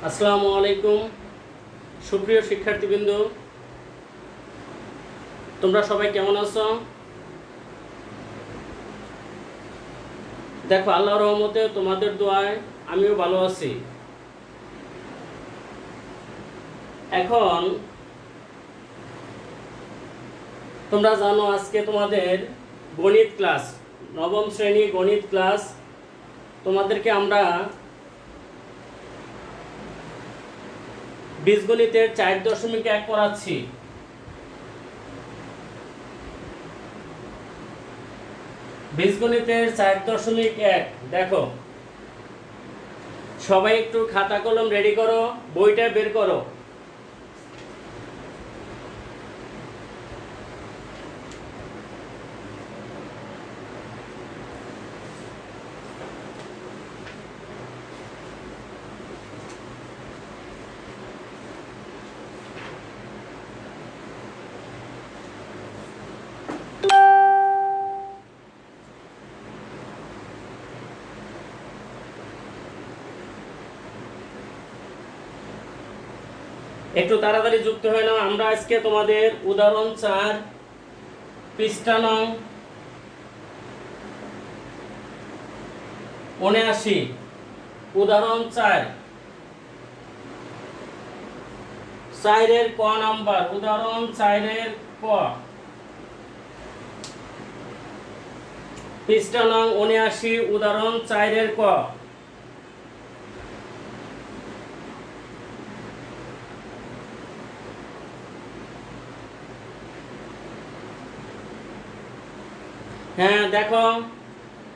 আসসালামু আলাইকুম সুপ্রিয় শিক্ষার্থীবৃন্দ, তোমরা সবাই কেমন আছো? দেখো, আল্লাহর রহমতে তোমাদের দোয়ায় আমিও ভালো আছি। এখন তোমরা জানো আজকে তোমাদের গণিত ক্লাস, নবম শ্রেণী গণিত ক্লাস। তোমাদেরকে আমরা বীজগণিতের 4.1 পড়াচ্ছি। বীজগণিতের 4.1 দেখো, সবাই একটু খাতা কলম রেডি করো, বইটা বের করো। একটু তাড়াতাড়ি যুক্ত হয়ে নাও। আমরা আজকে তোমাদের উদাহরণ 4 পৃষ্ঠা নং 79, উদাহরণ 4 ক নাম্বার, উদাহরণ 4 ক, পৃষ্ঠা নং 79, উদাহরণ 4 ক। হ্যাঁ দেখো,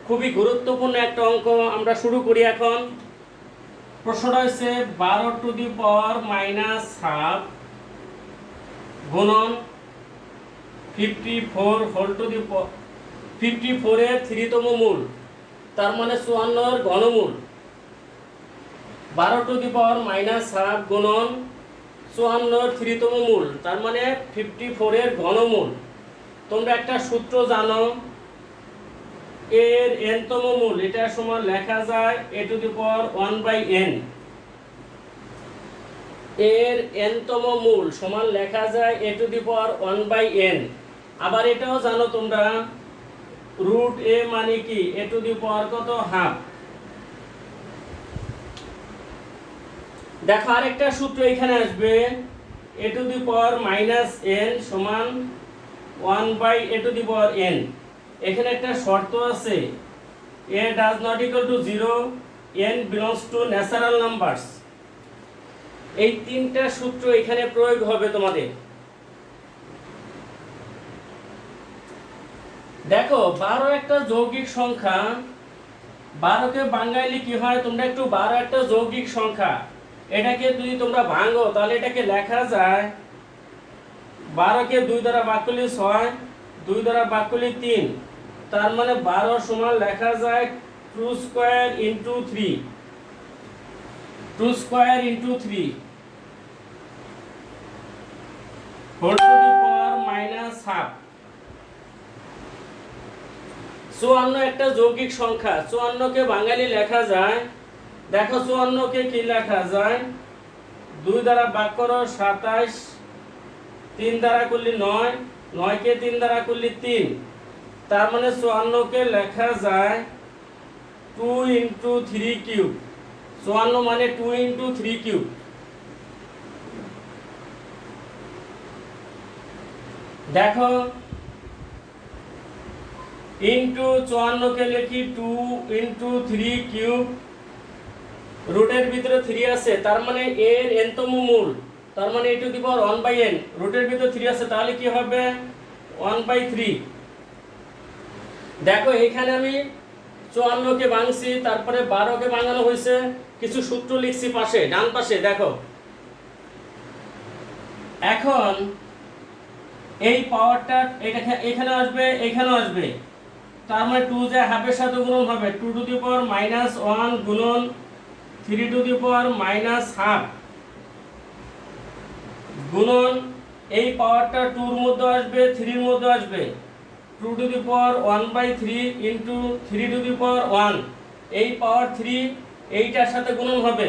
খুবই গুরুত্বপূর্ণ একটা অঙ্ক। আমরা শুরু করি এখন। প্রশ্নটা হচ্ছে 12 টু দি পাওয়ার -12 গুণন 54 হোল টু দি 54 এর 3তম মূল, তার মানে 54 এর ঘনমূল। 12 টু দি পাওয়ার -12 গুণন 54 এর 3তম মূল, তার মানে 54 এর ঘনমূল। তোমরা একটা সূত্র জানো, এর n-তম মূল, এটা সমান লেখা যায় a to the power 1/n। এর n-তম মূল সমান লেখা যায় a to the power 1/n। আবার এটাও জানো তোমরা, রুট a মানে কি a টু দি পাওয়ার কত, হাফ। দেখো আরেকটা সূত্র এখানে আসবে, a to the power -n সমান 1/a to the power n। এখানে একটা শর্ত আছে, a does not equal to 0, n belongs to natural numbers। এই তিনটা সূত্র এখানে প্রয়োগ হবে তোমাদের। দেখো 12 একটা যৌগিক সংখ্যা, 12 কে বাঙালি কি হয়, তোমরা একটু 12 একটা যৌগিক সংখ্যা, এটাকে যদি তোমরা ভাঙো তাহলে এটাকে লেখা যায় 12 কে 2 দ্বারা ভাগ করলে 6, 2 দ্বারা ভাগ করলে 3, তার মানে 12 সমান লেখা যায় 2 square into 3, 2 square into 3 whole to the power -12। 54 একটা যৌগিক সংখ্যা, 54 কে বাঙালি লেখা যায়, দেখো 54 কে কি লেখা যায়, 2 দ্বারা ভাগ করো 27, 3 দ্বারা করলে 9, 9 কে 3 দ্বারা করলে 3, তার মানে 54 কে লেখা যায় 2 ইনটু 3 কিউব। 54 মানে 2 ইনটু 3 কিউব। দেখো ইনটু 54 কে লিখি 2 ইনটু 3 কিউব, রুটের ভিতরে 3 আছে, তার মানে এর n-তম মূল, তার মানে a to the power 1/n, রুটের ভিতরে 3 আছে, তাহলে কি হবে 1/3। দেখো এখানে আমি 54 কে ভাঙছি, তারপরে 12 কে ভাঙানো হয়েছে, কিছু সূত্র লিখছি পাশে, ডান পাশে দেখো। এখন এই পাওয়ারটা এখানে আসবে, এখানে আসবে, তার মানে 2 যে হাফের সাথে গুণন হবে, 2 টু দি পাওয়ার -1 গুণন 3 টু দি পাওয়ার -12 গুণন এই পাওয়ারটা 2 এর মধ্যে আসবে, 3 এর মধ্যে আসবে, 2 to the power 1/3 into 3 to the power 1, এই পাওয়ার 3 এইটার সাথে গুণন হবে,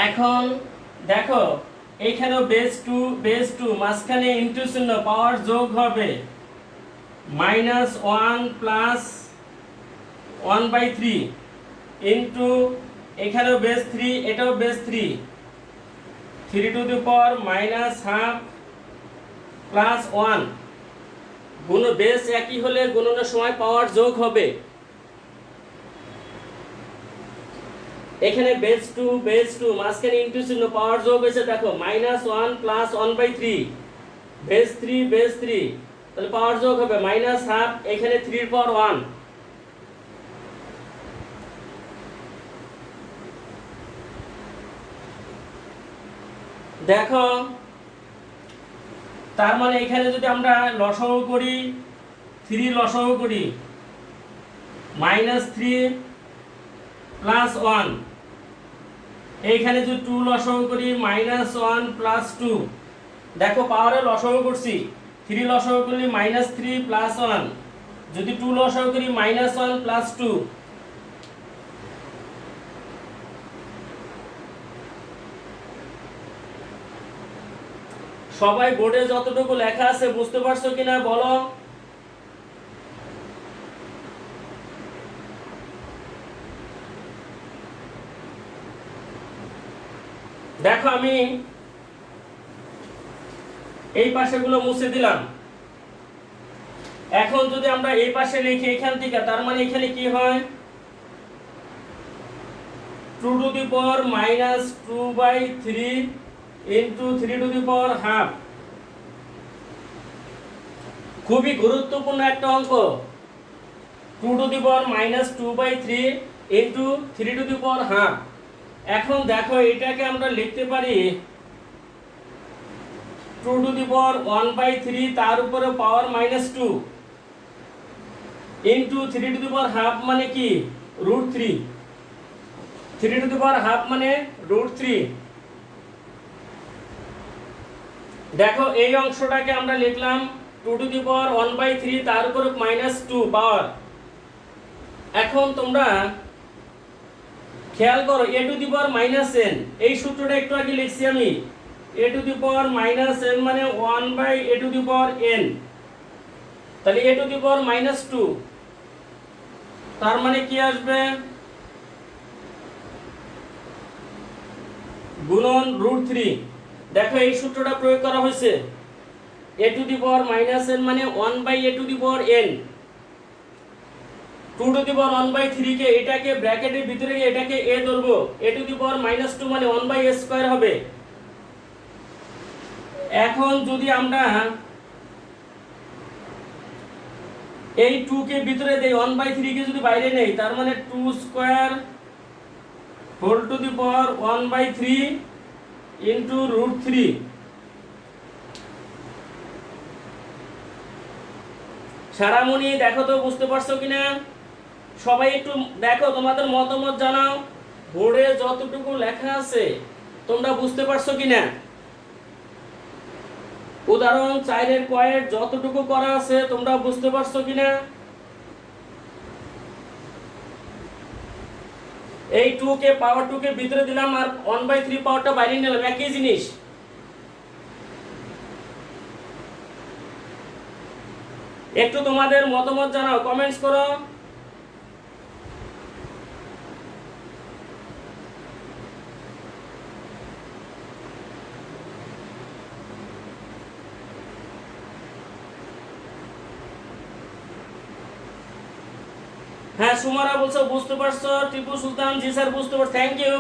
এখন দেখো এইখানেও বেস টু মাঝখানে ইন্টু চিহ্ন, পাওয়ার যোগ হবে -1 প্লাস 1/3 ইন্টু এখানেও বেস 3, এটাও base 3, 3 to the power -½ plus 1। গুণ বেস একই হলে গুণনের সময় পাওয়ার যোগ হবে। এখানে বেস টু মাঝখানে ইনটু চিহ্ন, পাওয়ার যোগ হয়েছে দেখো -1 প্লাস 1/3, বেস 3, তাহলে পাওয়ার যোগ হবে -½ এখানে 3 এর পাওয়ার 1। দেখো তার মানে এখানে যদি আমরা লসাগু করি, 3 লসাগু করি -3 প্লাস 1, এইখানে যদি 2 লসাগু করি -1 প্লাস 2। দেখো পাওয়ারে লসাগু করছি, 3 লসাগু করলে -3 প্লাস 1, যদি 2 লসাগু করি -1 প্লাস 2। সবাই বোর্ডে যতটুকু লেখা আছে বুঝতে পারছো কিনা বলো। দেখো আমি এই পাশেগুলো মুছে দিলাম। এখন যদি আমরা এই পাশে লিখি এখান থেকে, তার মানে এখানে কি হয় 2 to the power -2/3 into 3 to the power half. খুবই গুরুত্বপূর্ণ একটা অঙ্ক, 2 to the power -2/3 into 3 to the power half. এখন দেখো এটাকে আমরা লিখতে পারি 2 টু দি পাওয়ার 1/3 তার উপরে পাওয়ার -2 into 3 to the power half মানে কি √3, 3 টু দি পাওয়ার হাফ মানে √3। দেখো এই অংশটাকে আমরা লিখলাম 2 টু দি পাওয়ার 1/3 তার উপরে -2 পাওয়ার। এখন তোমরা খেয়াল করো a to the power -n, এই সূত্রটা একটু আগে লিখছি আমি। a to the power -n মানে 1/a to the power n, তাহলে a টু দি পাওয়ার -2, তার মানে কি আসবে গুণন √3। দেখো এই সূত্রটা প্রয়োগ করা হয়েছে, a to the power -n মানে 1/a to the power n, 2 to the power 1/3 কে এটাকে ব্র্যাকেটের ভিতরে এটাকে a ধরবো, a টু দি পাওয়ার -2 মানে 1/a² হবে। এখন যদি আমরা এই 2 কে ভিতরে দেই, 1/3 কে যদি বাইরে নেই, তার মানে 2² whole to the power 1/3 into √3। সারামণি দেখো তো বুঝতে পারছো কিনা? সবাই একটু দেখো, তোমাদের মতামত জানাও, বোর্ডে যতটুকু লেখা আছে তোমরা বুঝতে পারছো কিনা। উদাহরণ 4 কয়ের যতটুকু করা আছে তোমরা বুঝতে পারছো কিনা। এই 2 কে পাওয়ার 2 কে ভিতরে দিলাম আর 1/3 পাওয়ারটা বাইরে নিলাম, একই জিনিস। একটু তোমাদের মতামত জানাও, কমেন্টস করো। হ্যাঁ সুমারা বলছো বুঝতে পারছো, টিপু সুলতান জি স্যার বুঝতে পারছো, থ্যাংক ইউ।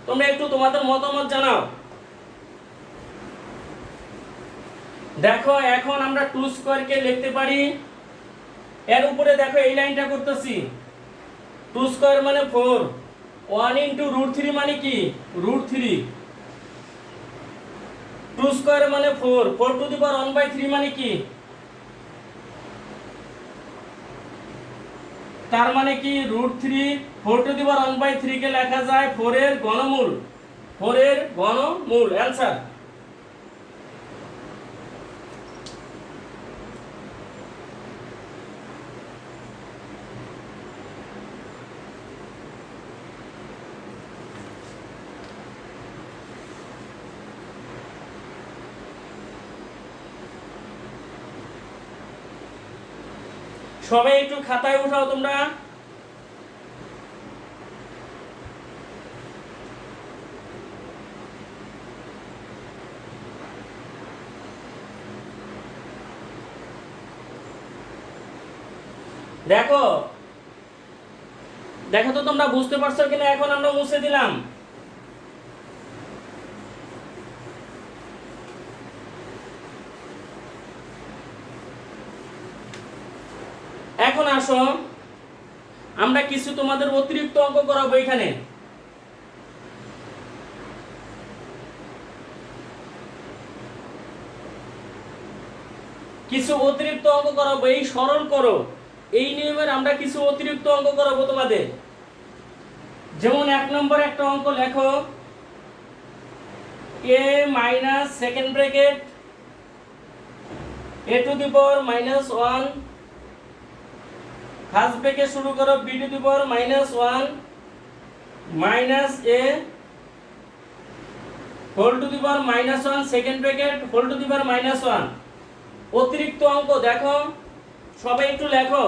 তোমরা একটু তোমাদের মতামত জানাও। দেখো এখন আমরা 2² কে লিখতে পারি, এর উপরে দেখো এই লাইনটা করতেছি, 2² মানে 4, 1 ইন্টু √3 মানে কি √3, 2² মানে 4, 4 টু দি পাওয়ার 1/3 মানে কি, তার মানে কি √3, 4 টু দি পাওয়ার 1/3 কে লেখা যায় 4 এর ঘনমূল, 4 এর ঘনমূল অ্যানসার। সবাই একটু খাতায় উঠাও তোমরা। দেখো দেখো তো তোমরা বুঝতে পারছো কিনা। এখন আমরা মুছে দিলাম। এখন আসো আমরা কিছু তোমাদের অতিরিক্ত অঙ্ক করাবো এখানে। কিছু অতিরিক্ত অঙ্ক করাবো, এই সরল করো এই নিয়মের আমরা কিছু অতিরিক্ত অঙ্ক করাবো তোমাদের। যেমন 1 নম্বর একটা অঙ্ক লেখো, a minus second bracket a to the power -1 first bracket শুরু করো b to the power -1 minus a whole to the power -1 second bracket whole to the power -1। অতিরিক্ত অঙ্ক দেখো, সবাই একটু লেখো।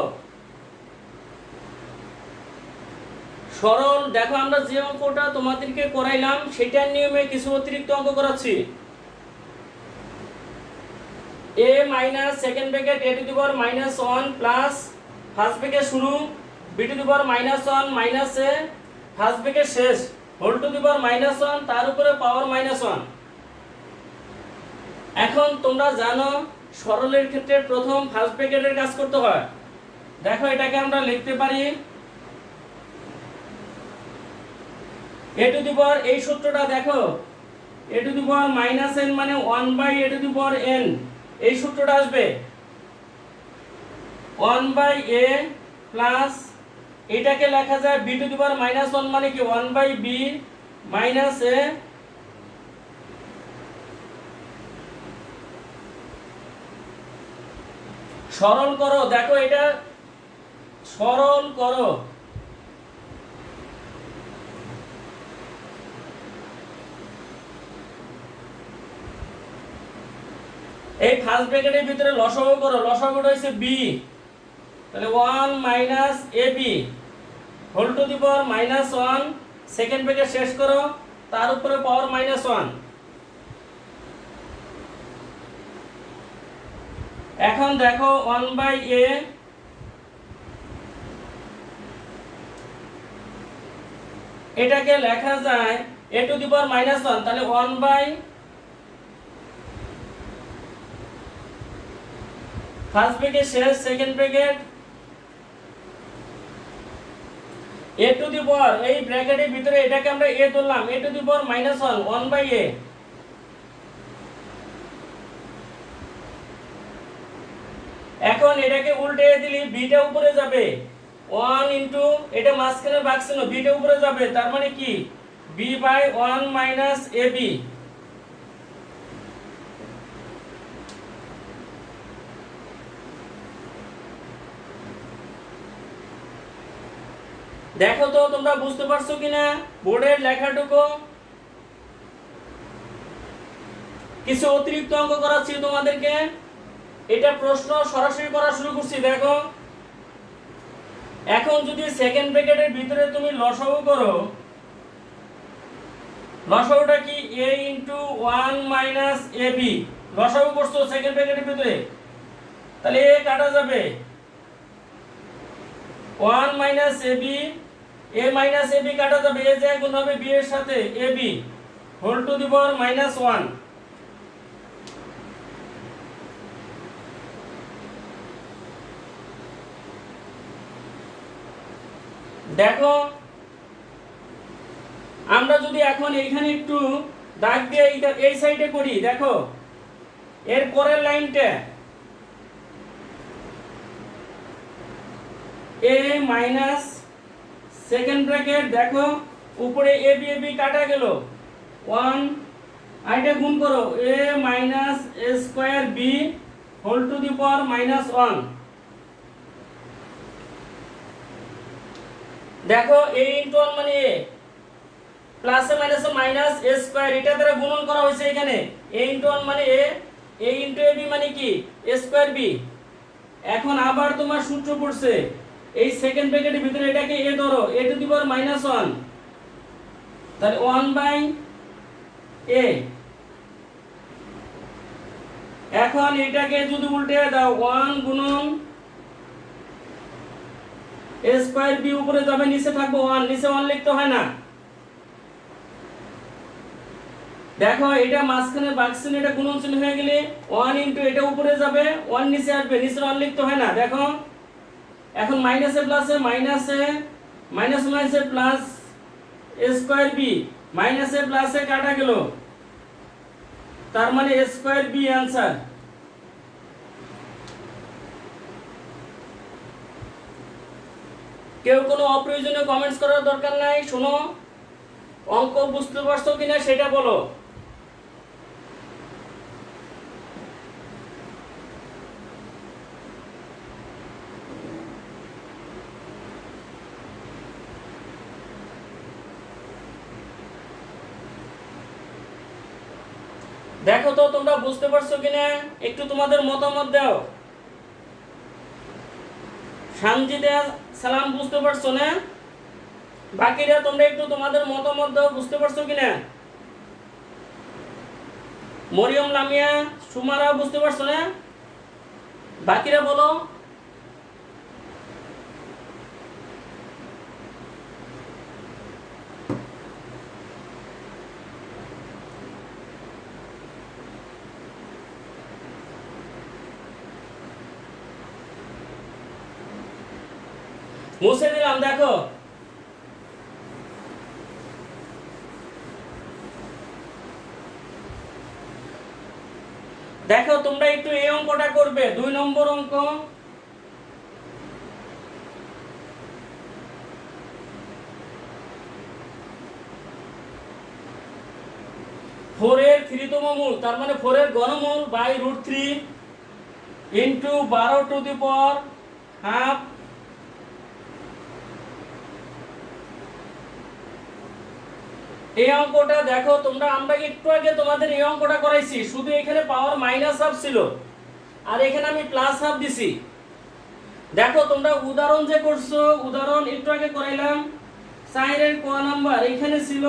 সরল দেখো, আমরা যে অঙ্কটা তোমাদেরকে করাইলাম সেটার নিয়মে কিছু অতিরিক্ত অঙ্ক করাচ্ছি। a minus second bracket a to the power -1 plus first bracket শুরু b to the power -1 minus a first bracket শেষ হোল টু দি পাওয়ার -1 তার উপরে পাওয়ার -1। এখন তোমরা জানো সরলের ক্ষেত্রে প্রথম ফার্স্ট ব্র্যাকেটের কাজ করতে হয়। দেখো এটাকে আমরা লিখতে পারি a টু দি পাওয়ার, এই সূত্রটা দেখো a to the power -n মানে 1/a to the power n, এই সূত্রটা আসবে 1/a প্লাস এটাকে লেখা যায় b টু দি পাওয়ার -1 মানে কি 1/b মাইনাস a সরল করো। দেখো এটা সরল করো। এই ফার্স্ট ব্র্যাকেটের ভিতরে লসাগু করো, লসাগুটা হইছে b, তাহলে 1 মাইনাস ab whole to the power -1 second bracket শেষ করো তার উপরে পাওয়ার -1। এখন দেখো 1/a এটাকে লেখা যায় a টু দি পাওয়ার -1, তাহলে 1 বাই ফার্স্ট ব্র্যাকেট শেষ second bracket a to the power, এই ব্র্যাকেটের ভিতরে এটাকে আমরা a ধরলাম, a to the power -1 1/a। এখন এটাকে উল্টে দিলে b টা উপরে যাবে 1 ইনটু এটা মাঝখানে ভাগ চিহ্ন, b টা উপরে যাবে তার মানে কি b বাই 1 মাইনাস ab। দেখো তো তোমরা বুঝতে পারছো কিনা বোর্ডের লেখাটুকু। কিছু অতিরিক্ত অঙ্ক করাচ্ছি তোমাদেরকে, এটা প্রশ্ন সরাসরি করা শুরু করছি। দেখো এখন যদি সেকেন্ড ব্র্যাকেটের ভিতরে তুমি লসাগু করো, লসাগুটা কি a ইনটু 1 মাইনাস ab, লসাগু করছো সেকেন্ড ব্র্যাকেটের ভিতরে, তাহলে a কাটা যাবে 1 মাইনাস ab, a মাইনাস ab কাটা যাবে, a যায় গুণ হবে b এর সাথে ab whole to the power -1। দেখো আমরা যদি এখন এইখানে একটু দাগ দিয়ে এই সাইডে করি, দেখো এর পরের লাইনটা a মাইনাস সেকেন্ড ব্র্যাকেট, দেখো উপরে a b কাটা গেল 1, আর এটা গুণ করো a minus a square b whole to the power -1। দেখো a ইনটু 1 মানে a প্লাসে মাইনাসে মাইনাস a স্কয়ার, এটা দ্বারা গুণন করা হয়েছে এখানে a ইনটু 1 মানে a ইনটু ab মানে কি a স্কয়ার b। এখন আবার তোমার সূত্র পড়ছে, এই সেকেন্ড ব্র্যাকেটের ভিতরে এটাকে এ ধরো, এ টু দি পাওয়ার -1, তাহলে 1/a। এখন এটাকে যদি উল্টে দাও, 1 গুণন a স্কয়ার b উপরে যাবে, নিচে থাকবে 1, নিচে 1 লিখতে হয় না। দেখো এটা মাঝখানে বাক্সিন, এটা গুণন চিহ্ন হয়ে গেলে 1 ইনটু এটা উপরে যাবে, 1 নিচে আসবে, নিচে 1 লিখতে হয় না। দেখো এখন মাইনাসে প্লাসে মাইনাসে, মাইনাস মাইনাসে প্লাস a স্কয়ার b, মাইনাসে প্লাসে কাটা গেল, তার মানে a স্কয়ার b आंसर। কেউ কোনো অপ্রয়োজনীয় কমেন্টস করার দরকার নাই। শোনো, অঙ্ক বুঝতে পারছো কিনা সেটা বলো। দেখো তো তোমরা বুঝতে পারছো কিনা, একটু তোমাদের মতামত দাও। সামজিদা সালাম, বুঝতে পারছো না? বাকিরা তোমরা একটু তোমাদের মতামত দাও, বুঝতে পারছো কিনা? মরিয়ম লামিয়া সুমারা, বুঝতে পারছো না? বাকিরা বলো। মুছে দিলাম। দেখো দেখো তোমরা একটু এই অঙ্কটা করবে, 2 নম্বর অঙ্ক। ফোর এর 3তম মূল, তার মানে 4 এর ঘনমূল by √3 into 12 to the power half. এই অঙ্কটা দেখো তোমরা, আমরা একটু আগে তোমাদের এই অঙ্কটা করাইছি, শুধু এখানে পাওয়ার -1/2 ছিল আর এখানে আমি +1/2 দিছি। দেখো তোমরা উদাহরণ যে করছো, উদাহরণ একটু আগে করাইলাম, 4 এর ক নাম্বার, এখানে ছিল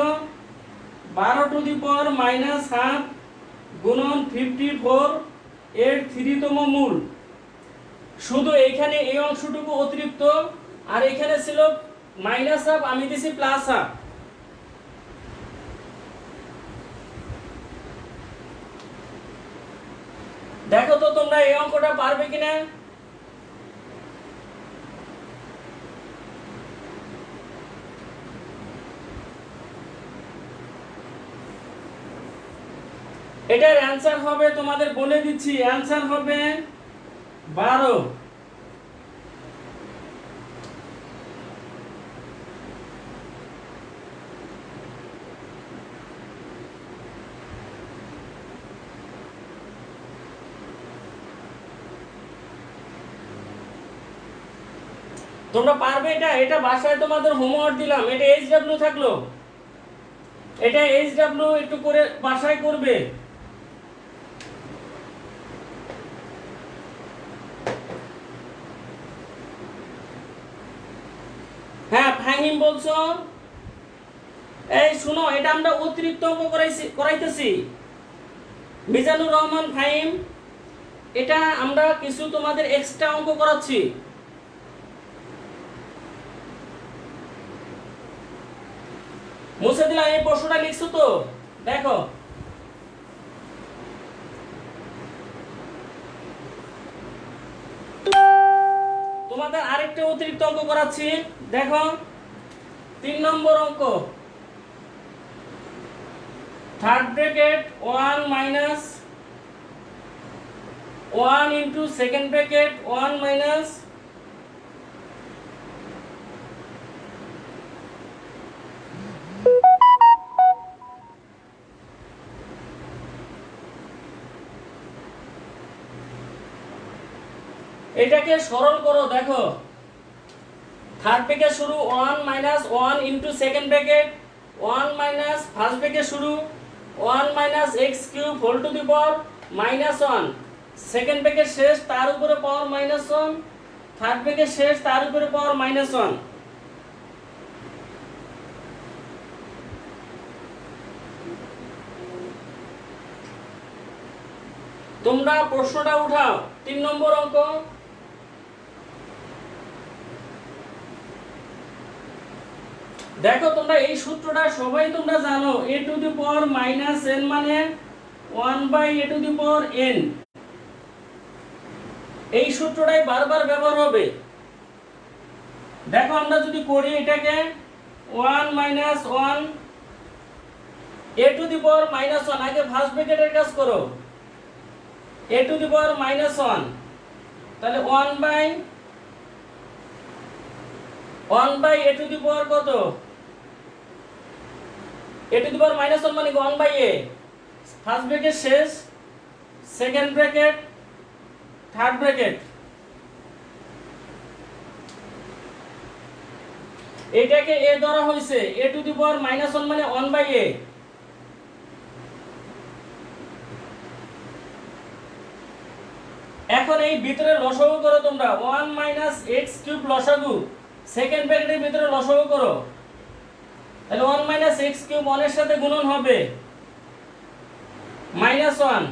12 টু দি পাওয়ার -1/2 গুণন 54 এর 3তম মূল। শুধু এইখানে এই অংশটুকু অতিরিক্ত, আর এখানে ছিল -1/2, আমি দিছি +1/2। দেখো তো তোমরা এই অঙ্কটা পারবে কিনা। এটার অ্যানসার হবে, তোমাদের বলে দিচ্ছি, অ্যানসার হবে 12। তোমরা পারবে এটা? এটা বাসায় তোমাদের হোমওয়ার্ক দিলাম, এটা এইচডব্লিউ থাকলো, এটা এইচডব্লিউ একটু করে বাসায় করবে। হ্যাঁ ফাহিম বলছো, এই শুনো, এটা আমরা অতিরিক্ত অঙ্ক করাইতেছি। মিজানুর রহমান ফাহিম, এটা আমরা কিছু তোমাদের এক্সট্রা অঙ্ক করাচ্ছি। মুছে দিলাম। এই প্রশ্নটা লিখছো তো? দেখো তোমাদের আরেকটা অতিরিক্ত অঙ্ক করাচ্ছি। দেখো 3 নম্বর অঙ্ক, third bracket 1 minus 1 into second bracket 1 minus এটাকে সরল করো। দেখো থার্ড ব্র্যাকেট শুরু 1 minus 1 into second bracket 1 minus first bracket শুরু 1 minus x cube whole to the power -1 second bracket শেষ তার উপরে পাওয়ার -1, থার্ড ব্র্যাকেট শেষ তার উপরে পাওয়ার -1। তোমরা প্রশ্নটা উঠাও 3 নম্বর অঙ্ক। দেখো তোমরা এই সূত্রটা সবাই তোমরা জানো, a to the power -n মানে 1/a to the power n। এই সূত্রটাই বারবার ব্যবহার হবে। দেখো আমরা যদি করি এটাকে 1 - 1 a টু দি পাওয়ার -1, আগে ফার্স্ট ব্র্যাকেটের কাজ করো, a টু দি পাওয়ার -1, তাহলে 1/a টু দি পাওয়ার কত, a টু দি পাওয়ার -1 মানে 1/a, ফার্স্ট ব্র্যাকেট শেষ, সেকেন্ড ব্র্যাকেট, থার্ড ব্র্যাকেট। এটাকে a ধরা হয়েছে, a টু দি পাওয়ার -1 মানে 1/a। এখন এই ভিতরে লসাগু করো তোমরা, 1 - x³ লসাগু, সেকেন্ড ব্র্যাকেটের ভিতরে লসাগু করো, তাহলে 1 - x³ 1 এর সাথে গুণন হবে -1।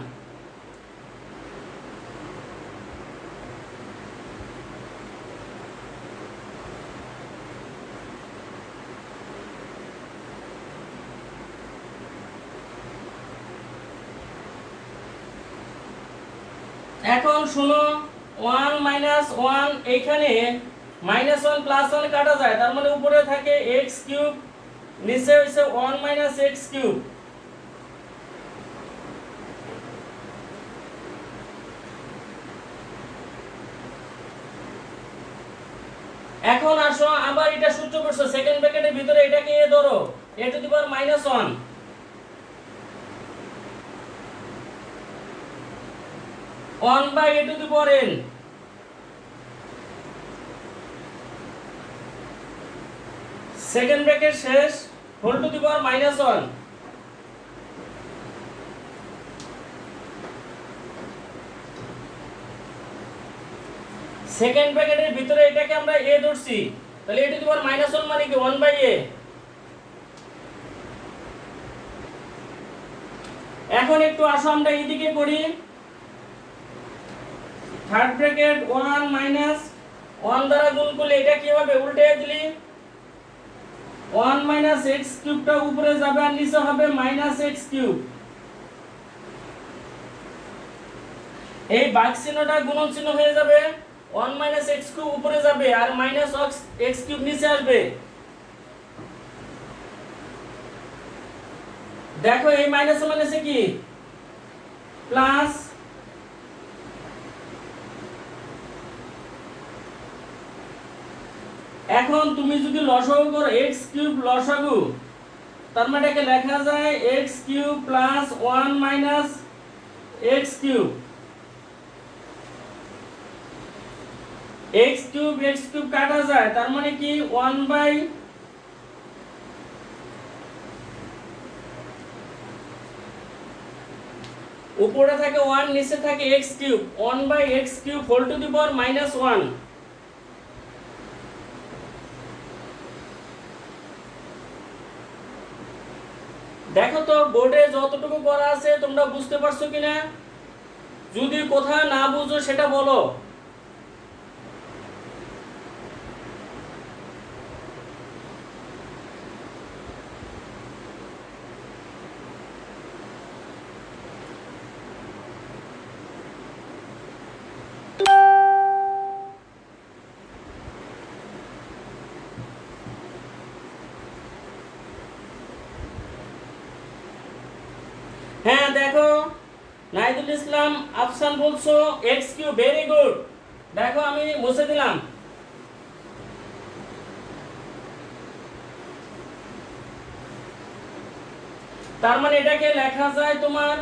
এখন শুনো, 1 - 1 এইখানে -1 + 1 কাটা যায়, তার মানে উপরে থাকে x³, নিচে হইছে 1 - x³। এখন আসো আবার এটা সূত্র করছো, সেকেন্ড ব্র্যাকেটের ভিতরে এটাকে a ধরো, a to the power -1, 1/a to the power n। Second bracket শেষ, whole to the power -1। Second ব্র্যাকেটের ভিতরে এটাকে আমরা a ধরছি, তাহলে a টু দি পাওয়ার -1 মানে কি 1/a। এখন একটু আসো আমরা এইদিকে করি, থার্ড ব্র্যাকেট 1 - 1 দ্বারা গুণ করলে এটা কি হবে, উল্টে দিলি 1 - x³ টা উপরে যাবে আর নিচে হবে -x³। এই ভাগ চিহ্নটা গুণন চিহ্ন হয়ে যাবে, 1 - x³ উপরে যাবে আর -x³ নিচে আসবে। দেখো এই মাইনাস মাইনাসে কি প্লাস, এখন তুমি যদি লসাগু করো x³ লসাগু, তার মানে এটাকে লেখা যায় x³ + 1 - x³। x³ কাটা যায়, তার মানে কি 1/, উপরে থাকে 1 নিচে থাকে x³ 1/x³ whole to the power -1। দেখো তো বোর্ডে যতটুকু করা আছে তোমরা বুঝতে পারছো কিনা, যদি কোথাও না বুঝো সেটা বলো। হ্যাঁ দেখো, নাহিদুল ইসলাম আফসান বলছো x³ ভেরি গুড। দেখো আমি মুছে দিলাম। তার মানে এটাকে লেখা যায় তোমার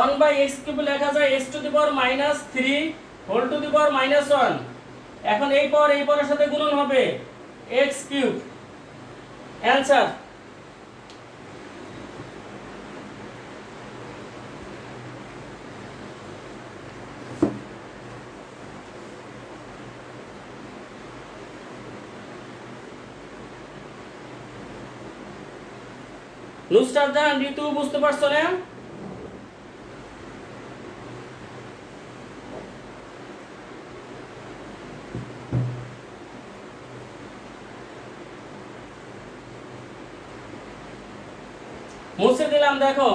1/x³ লেখা যায় x⁻³ whole to the power -1। এখন এই পাওয়ারের সাথে গুণন হবে x³ অ্যানসার। নুসরাত জাহান ঋতু বুঝতে পারছো না? মুছে দিলাম, দেখো।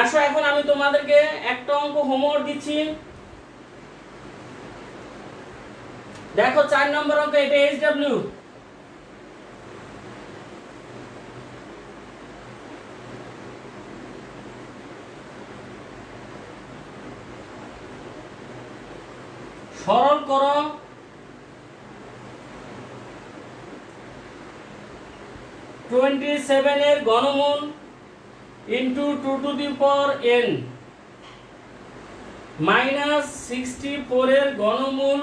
আসো এখন আমি তোমাদেরকে একটা অঙ্ক হোমওয়ার্ক দিচ্ছি। দেখো 4 নম্বর অঙ্ক, এটা এইচডব্লিউ। সরল করো 27 এর ঘনমূল into 2 to the power n minus 64 এর ঘনমূল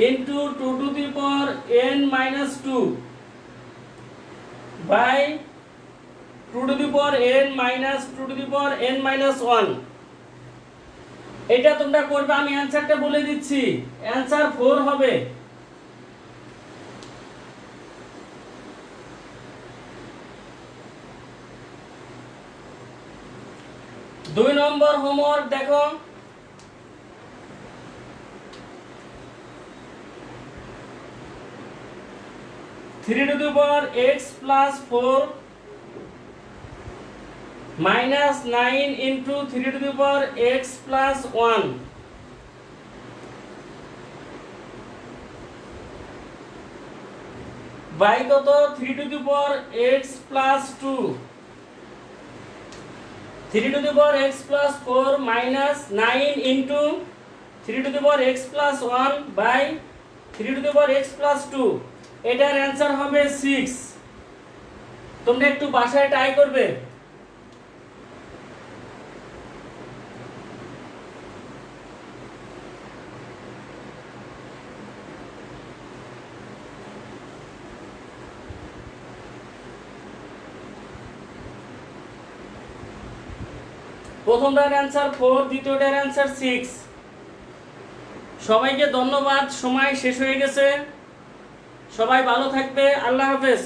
into 2 to the power n minus 2 by 2 to the power n minus 2 to the power n minus 1। এটা তোমরা করবে, আমি অ্যানসারটা বলে দিচ্ছি। অ্যানসার 4 হবে। দুই নম্বর হোমওয়ার্ক দেখো। Three to the power x plus 4 minus 9 into 3 to the power x plus 1 by কত 3 to the power x plus 2। 3 to the power x plus 4 minus 9 into 3 to the power x plus 1 by 3 to the power x plus 2। এটার answer হবে 6। তোমরা একটু বাসায় try করবে। প্রথমটার answer 4, দ্বিতীয়টার answer 6। সবাইকে ধন্যবাদ, সময় শেষ হয়ে গেছে। সবাই ভালো থাকবে, আল্লাহ হাফেজ।